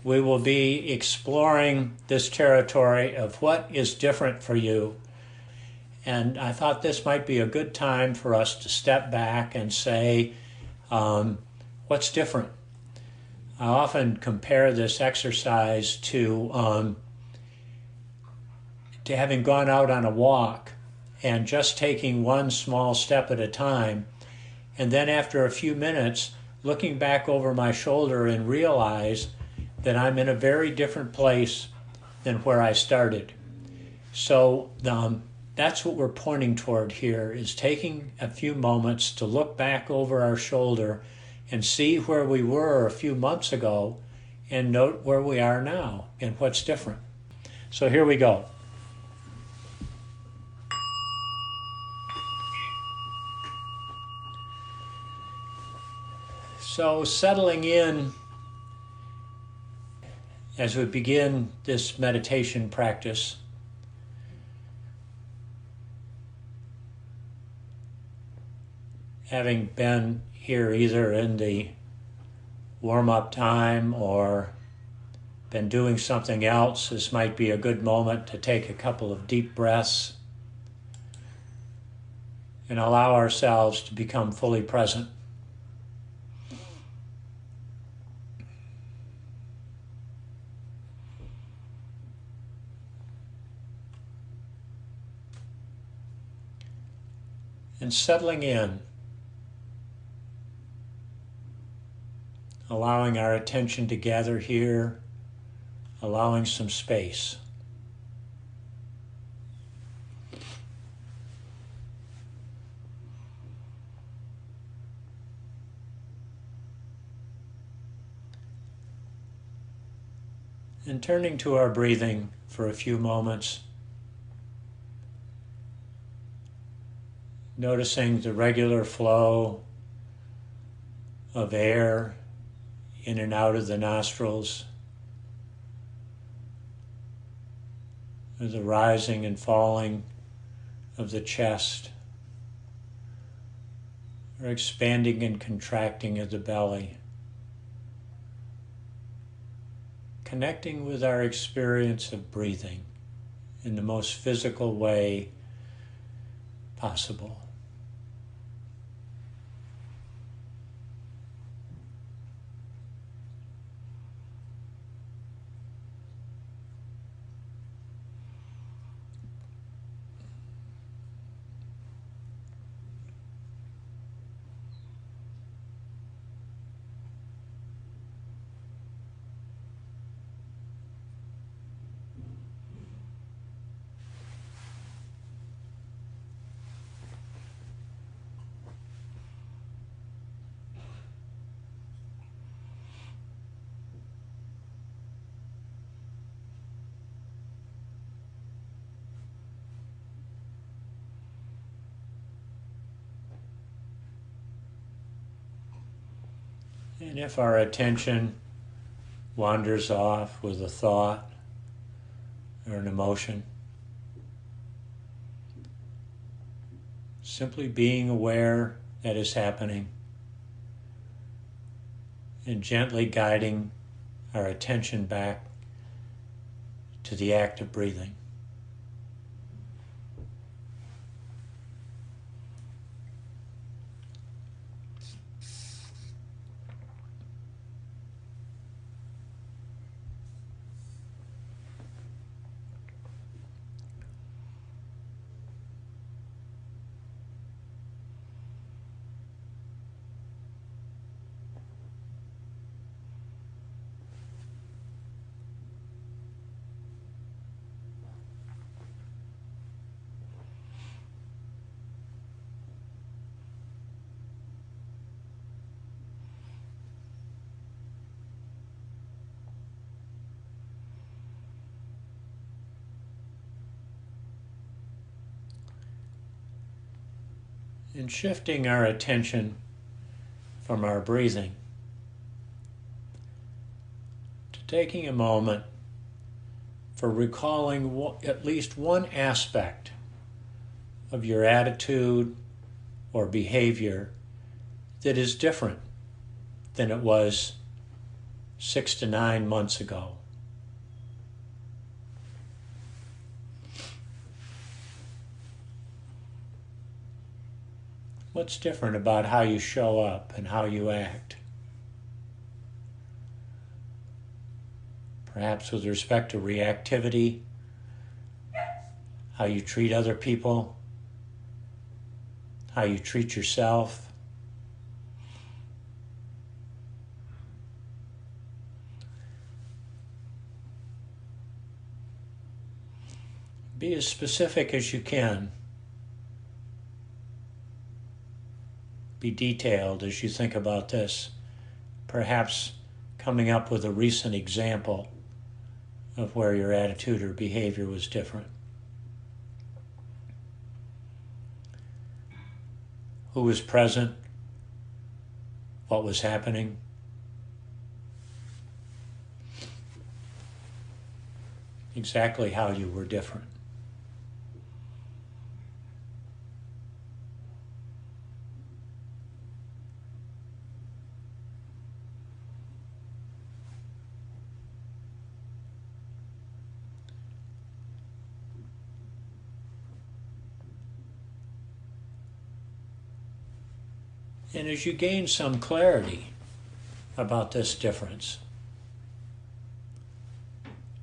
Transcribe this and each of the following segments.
we will be exploring this territory of what is different for you. And I thought this might be a good time for us to step back and say, what's different? I often compare this exercise to having gone out on a walk and just taking one small step at a time, and then after a few minutes looking back over my shoulder and realize that I'm in a very different place than where I started. So that's what we're pointing toward here, is taking a few moments to look back over our shoulder and see where we were a few months ago and note where we are now and what's different. So here we go. So settling in as we begin this meditation practice, having been here either in the warm-up time or been doing something else, this might be a good moment to take a couple of deep breaths and allow ourselves to become fully present. And settling in, allowing our attention to gather here, allowing some space. And turning to our breathing for a few moments, noticing the regular flow of air in and out of the nostrils, or the rising and falling of the chest, or expanding and contracting of the belly. Connecting with our experience of breathing in the most physical way possible. And if our attention wanders off with a thought or an emotion, simply being aware that is happening and gently guiding our attention back to the act of breathing. And shifting our attention from our breathing to taking a moment for recalling at least one aspect of your attitude or behavior that is different than it was 6 to 9 months ago? What's different about how you show up and how you act? Perhaps with respect to reactivity, how you treat other people, how you treat yourself. Be as specific as you can. Be detailed as you think about this, perhaps coming up with a recent example of where your attitude or behavior was different. Who was present? What was happening? Exactly how you were different. And as you gain some clarity about this difference,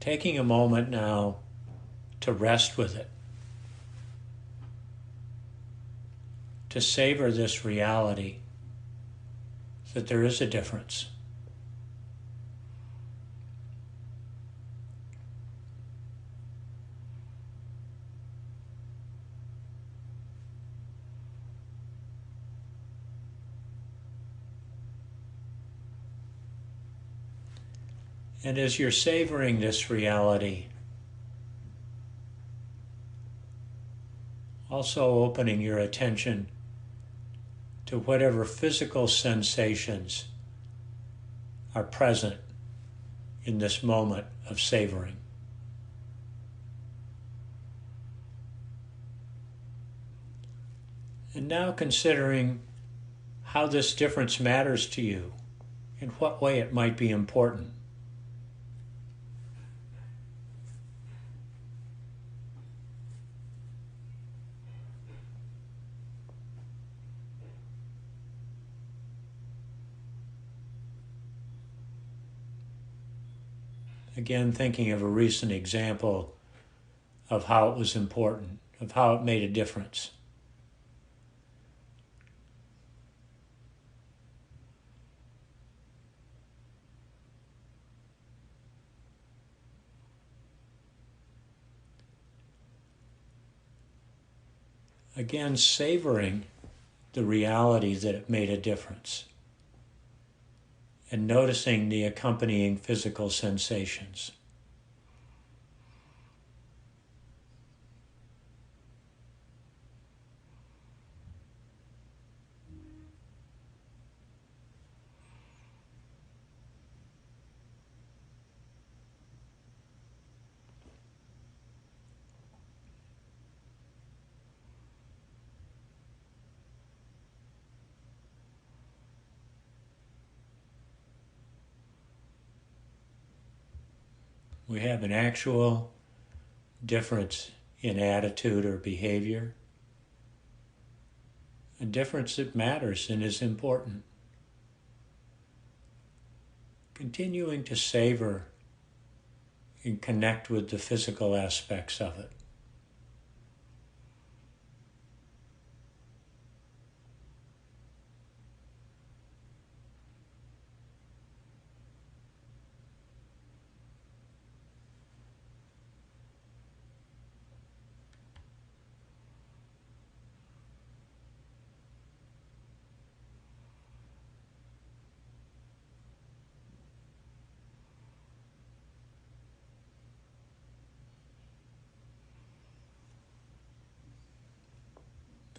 taking a moment now to rest with it, to savor this reality that there is a difference. And as you're savoring this reality, also opening your attention to whatever physical sensations are present in this moment of savoring. And now considering how this difference matters to you, in what way it might be important. Again, thinking of a recent example of how it was important, of how it made a difference. Again, savoring the reality that it made a difference and noticing the accompanying physical sensations. We have an actual difference in attitude or behavior, a difference that matters and is important. Continuing to savor and connect with the physical aspects of it.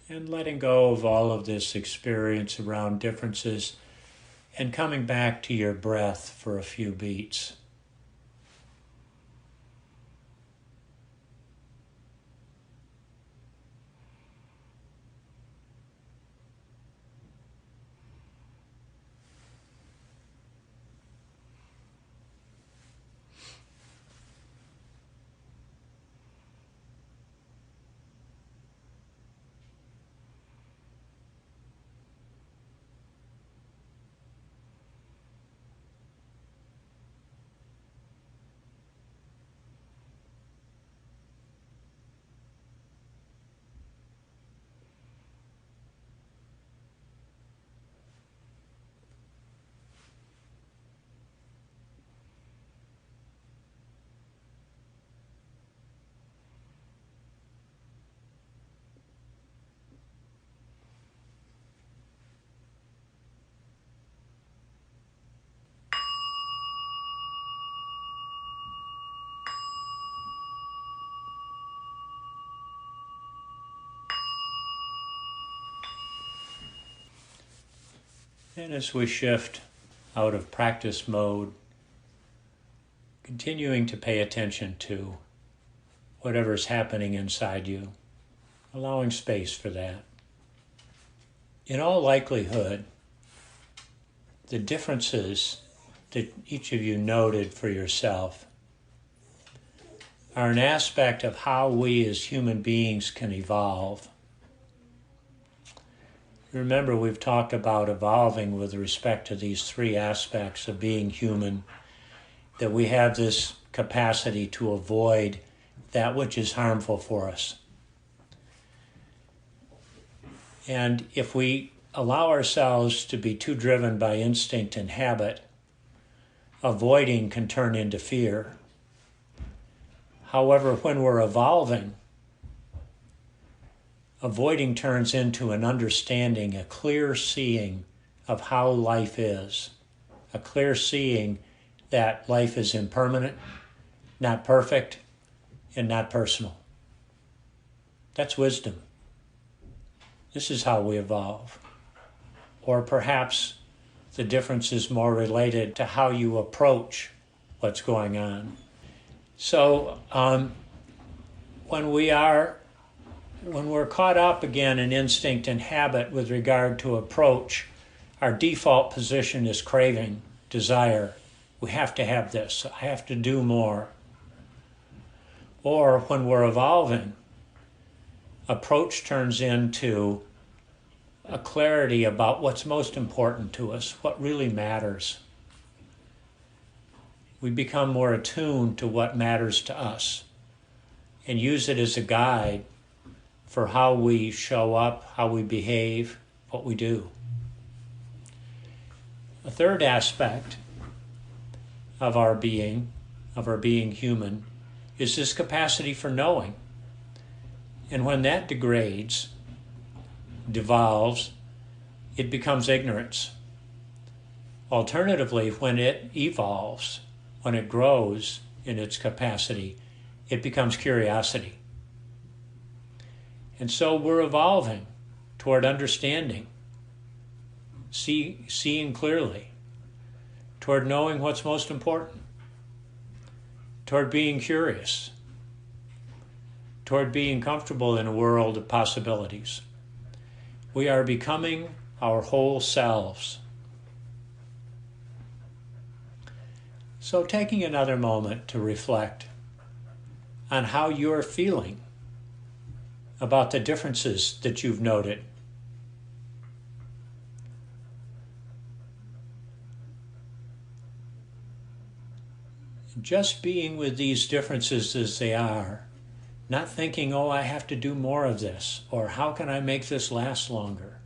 And letting go of all of this experience around differences and coming back to your breath for a few beats. And as we shift out of practice mode, continuing to pay attention to whatever's happening inside you, allowing space for that. In all likelihood, the differences that each of you noted for yourself are an aspect of how we as human beings can evolve. Remember, we've talked about evolving with respect to these three aspects of being human, that we have this capacity to avoid that which is harmful for us. And if we allow ourselves to be too driven by instinct and habit, avoiding can turn into fear. However, when we're evolving, avoiding turns into an understanding, a clear seeing of how life is, a clear seeing that life is impermanent, not perfect, and not personal. That's wisdom. This is how we evolve. Or perhaps the difference is more related to how you approach what's going on. So when we're caught up again in instinct and habit with regard to approach, our default position is craving, desire. We have to have this. I have to do more. Or when we're evolving, approach turns into a clarity about what's most important to us, what really matters. We become more attuned to what matters to us and use it as a guide for how we show up, how we behave, what we do. A third aspect of our being human, is this capacity for knowing. And when that degrades, devolves, it becomes ignorance. Alternatively, when it evolves, when it grows in its capacity, it becomes curiosity. And so we're evolving toward understanding, seeing clearly, toward knowing what's most important, toward being curious, toward being comfortable in a world of possibilities. We are becoming our whole selves. So taking another moment to reflect on how you're feeling about the differences that you've noted. Just being with these differences as they are, not thinking, oh, I have to do more of this, or how can I make this last longer?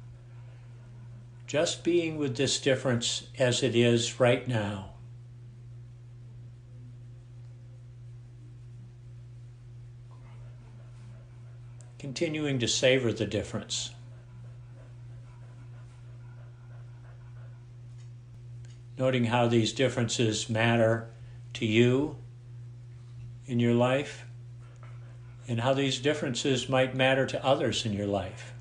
Just being with this difference as it is right now. Continuing to savor the difference. Noting how these differences matter to you in your life, and how these differences might matter to others in your life.